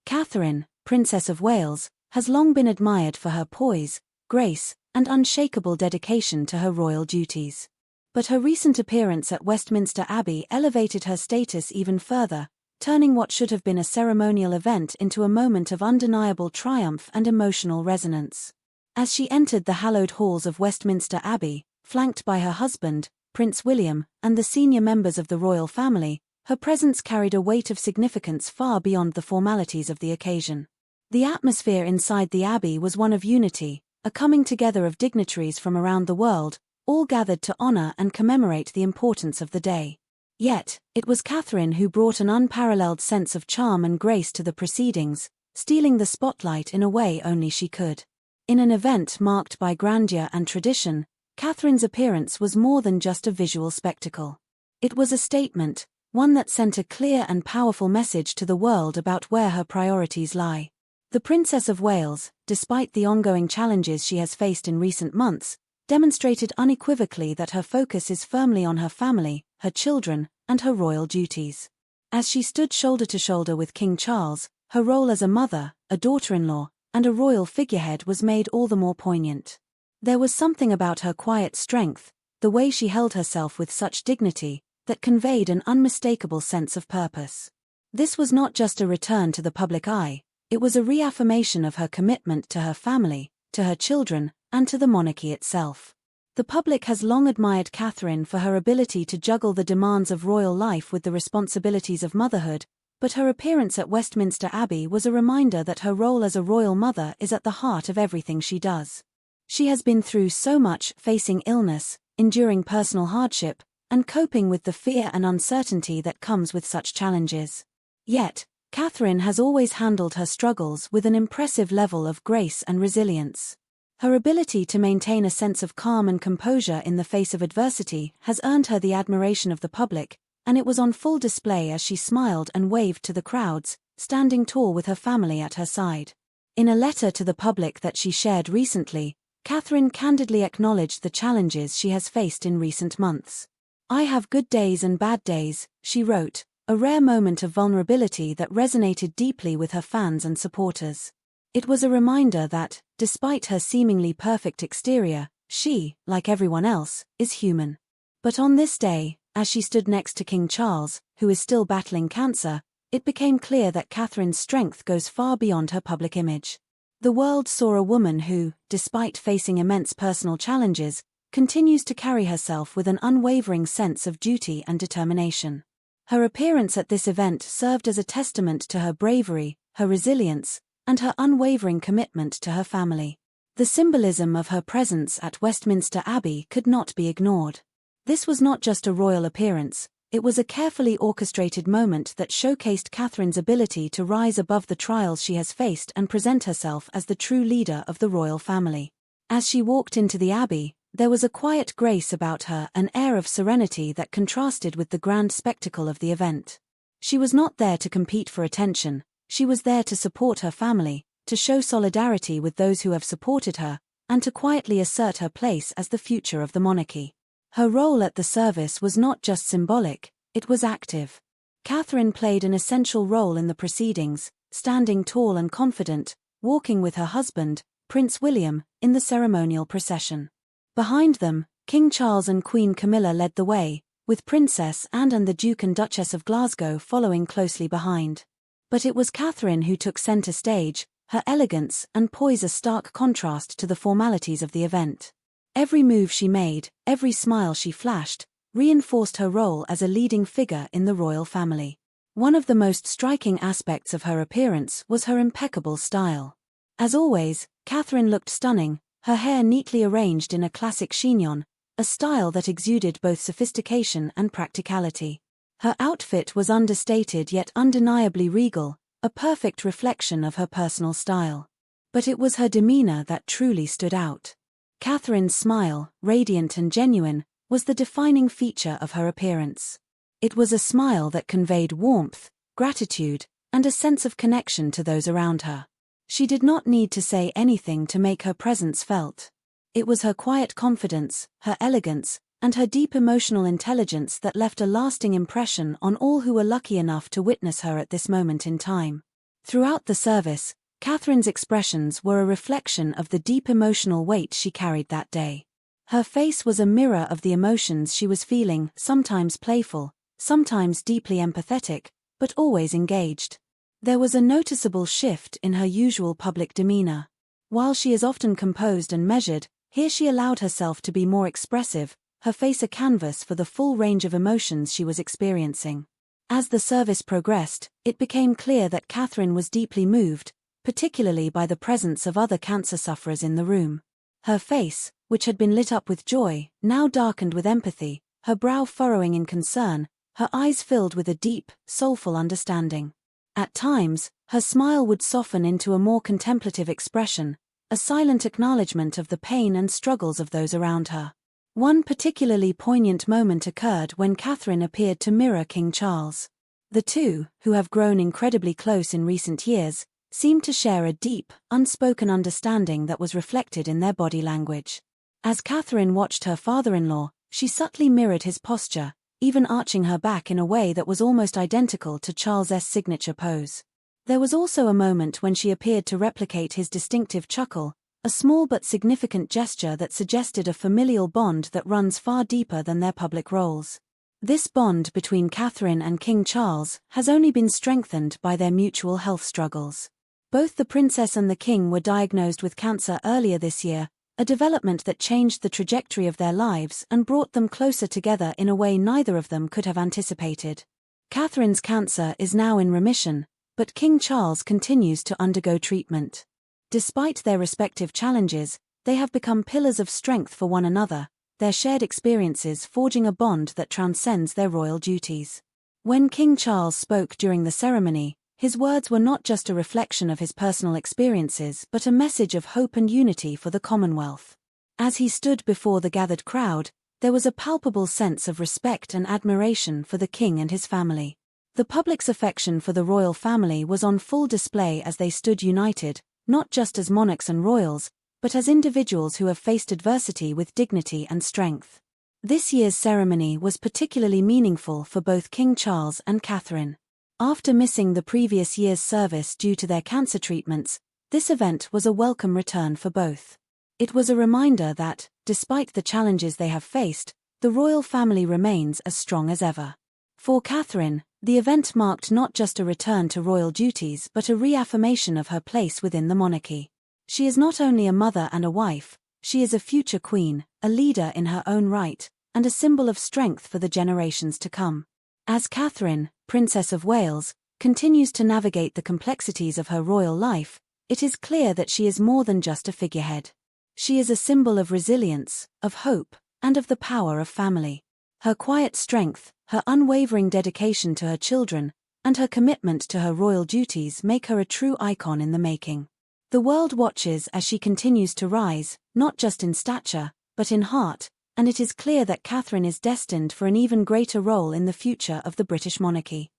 Catherine, Princess of Wales, has long been admired for her poise, grace, and unshakable dedication to her royal duties. But her recent appearance at Westminster Abbey elevated her status even further, turning what should have been a ceremonial event into a moment of undeniable triumph and emotional resonance. As she entered the hallowed halls of Westminster Abbey, flanked by her husband, Prince William, and the senior members of the royal family, her presence carried a weight of significance far beyond the formalities of the occasion. The atmosphere inside the Abbey was one of unity, a coming together of dignitaries from around the world, all gathered to honor and commemorate the importance of the day. Yet, it was Catherine who brought an unparalleled sense of charm and grace to the proceedings, stealing the spotlight in a way only she could. In an event marked by grandeur and tradition, Catherine's appearance was more than just a visual spectacle. It was a statement, one that sent a clear and powerful message to the world about where her priorities lie. The Princess of Wales, despite the ongoing challenges she has faced in recent months, demonstrated unequivocally that her focus is firmly on her family, her children, and her royal duties. As she stood shoulder to shoulder with King Charles, her role as a mother, a daughter-in-law, and a royal figurehead was made all the more poignant. There was something about her quiet strength, the way she held herself with such dignity, that conveyed an unmistakable sense of purpose. This was not just a return to the public eye, it was a reaffirmation of her commitment to her family, to her children, and to the monarchy itself. The public has long admired Catherine for her ability to juggle the demands of royal life with the responsibilities of motherhood, but her appearance at Westminster Abbey was a reminder that her role as a royal mother is at the heart of everything she does. She has been through so much, facing illness, enduring personal hardship, and coping with the fear and uncertainty that comes with such challenges. Yet, Catherine has always handled her struggles with an impressive level of grace and resilience. Her ability to maintain a sense of calm and composure in the face of adversity has earned her the admiration of the public, and it was on full display as she smiled and waved to the crowds, standing tall with her family at her side. In a letter to the public that she shared recently, Catherine candidly acknowledged the challenges she has faced in recent months. "I have good days and bad days," she wrote, a rare moment of vulnerability that resonated deeply with her fans and supporters. It was a reminder that, despite her seemingly perfect exterior, she, like everyone else, is human. But on this day, as she stood next to King Charles, who is still battling cancer, it became clear that Catherine's strength goes far beyond her public image. The world saw a woman who, despite facing immense personal challenges, continues to carry herself with an unwavering sense of duty and determination. Her appearance at this event served as a testament to her bravery, her resilience, and her unwavering commitment to her family. The symbolism of her presence at Westminster Abbey could not be ignored. This was not just a royal appearance, it was a carefully orchestrated moment that showcased Catherine's ability to rise above the trials she has faced and present herself as the true leader of the royal family. As she walked into the Abbey, there was a quiet grace about her, an air of serenity that contrasted with the grand spectacle of the event. She was not there to compete for attention, she was there to support her family, to show solidarity with those who have supported her, and to quietly assert her place as the future of the monarchy. Her role at the service was not just symbolic, it was active. Catherine played an essential role in the proceedings, standing tall and confident, walking with her husband, Prince William, in the ceremonial procession. Behind them, King Charles and Queen Camilla led the way, with Princess Anne and the Duke and Duchess of Glasgow following closely behind. But it was Catherine who took center stage, her elegance and poise a stark contrast to the formalities of the event. Every move she made, every smile she flashed, reinforced her role as a leading figure in the royal family. One of the most striking aspects of her appearance was her impeccable style. As always, Catherine looked stunning, her hair neatly arranged in a classic chignon, a style that exuded both sophistication and practicality. Her outfit was understated yet undeniably regal, a perfect reflection of her personal style. But it was her demeanor that truly stood out. Catherine's smile, radiant and genuine, was the defining feature of her appearance. It was a smile that conveyed warmth, gratitude, and a sense of connection to those around her. She did not need to say anything to make her presence felt. It was her quiet confidence, her elegance, and her deep emotional intelligence that left a lasting impression on all who were lucky enough to witness her at this moment in time. Throughout the service, Catherine's expressions were a reflection of the deep emotional weight she carried that day. Her face was a mirror of the emotions she was feeling, sometimes playful, sometimes deeply empathetic, but always engaged. There was a noticeable shift in her usual public demeanor. While she is often composed and measured, here she allowed herself to be more expressive, her face a canvas for the full range of emotions she was experiencing. As the service progressed, it became clear that Catherine was deeply moved, particularly by the presence of other cancer sufferers in the room. Her face, which had been lit up with joy, now darkened with empathy, her brow furrowing in concern, her eyes filled with a deep, soulful understanding. At times, her smile would soften into a more contemplative expression, a silent acknowledgement of the pain and struggles of those around her. One particularly poignant moment occurred when Catherine appeared to mirror King Charles. The two, who have grown incredibly close in recent years, seemed to share a deep, unspoken understanding that was reflected in their body language. As Catherine watched her father-in-law, she subtly mirrored his posture, even arching her back in a way that was almost identical to Charles's signature pose. There was also a moment when she appeared to replicate his distinctive chuckle, a small but significant gesture that suggested a familial bond that runs far deeper than their public roles. This bond between Catherine and King Charles has only been strengthened by their mutual health struggles. Both the princess and the king were diagnosed with cancer earlier this year, a development that changed the trajectory of their lives and brought them closer together in a way neither of them could have anticipated. Catherine's cancer is now in remission, but King Charles continues to undergo treatment. Despite their respective challenges, they have become pillars of strength for one another, their shared experiences forging a bond that transcends their royal duties. When King Charles spoke during the ceremony, his words were not just a reflection of his personal experiences but a message of hope and unity for the Commonwealth. As he stood before the gathered crowd, there was a palpable sense of respect and admiration for the king and his family. The public's affection for the royal family was on full display as they stood united, not just as monarchs and royals, but as individuals who have faced adversity with dignity and strength. This year's ceremony was particularly meaningful for both King Charles and Catherine. After missing the previous year's service due to their cancer treatments, this event was a welcome return for both. It was a reminder that, despite the challenges they have faced, the royal family remains as strong as ever. For Catherine, the event marked not just a return to royal duties but a reaffirmation of her place within the monarchy. She is not only a mother and a wife, she is a future queen, a leader in her own right, and a symbol of strength for the generations to come. As Catherine, Princess of Wales, continues to navigate the complexities of her royal life, it is clear that she is more than just a figurehead. She is a symbol of resilience, of hope, and of the power of family. Her quiet strength, her unwavering dedication to her children, and her commitment to her royal duties make her a true icon in the making. The world watches as she continues to rise, not just in stature, but in heart, and it is clear that Catherine is destined for an even greater role in the future of the British monarchy.